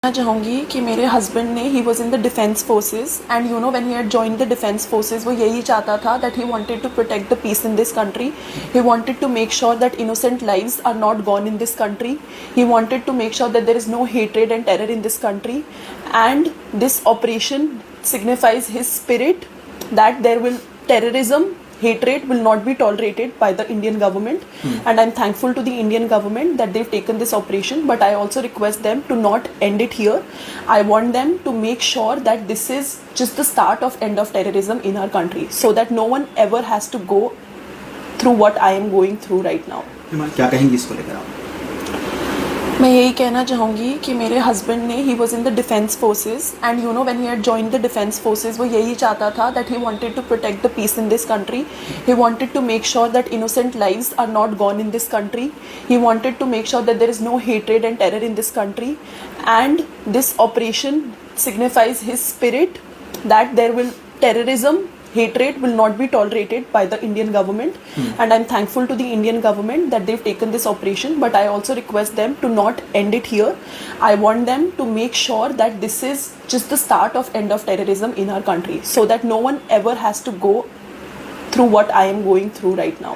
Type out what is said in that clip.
मैं चाहूँगी कि मेरे हस्बैंड ने he was in the defence forces and you know when he had joined the defence forces वो यही चाहता था that he wanted to protect the peace in this country. He wanted to make sure that innocent lives are not gone in this country. He wanted to make sure that there is no hatred and terror in this country and this operation signifies his spirit that there will terrorism, hatred will not be tolerated by the Indian government. And I'm thankful to the Indian government that they've taken this operation, but I also request them to not end it here. I want them to make sure that this is just the start of end of terrorism in our country, so that no one ever has to go through what I am going through right now. क्या कहेंगी इसको लेकर आप? मैं यही कहना चाहूँगी कि मेरे हस्बैंड ने he was in the defence forces and you know when he had joined the defence forces वो यही चाहता था that he wanted to protect the peace in this country. He wanted to make sure that innocent lives are not gone in this country. He wanted to make sure that there is no hatred and terror in this country and this operation signifies his spirit that there will terrorism, hatred will not be tolerated by the Indian government. And I'm thankful to the Indian government that they've taken this operation, but I also request them to not end it here. I want them to make sure that this is just the start of end of terrorism in our country, so that no one ever has to go through what I am going through right now.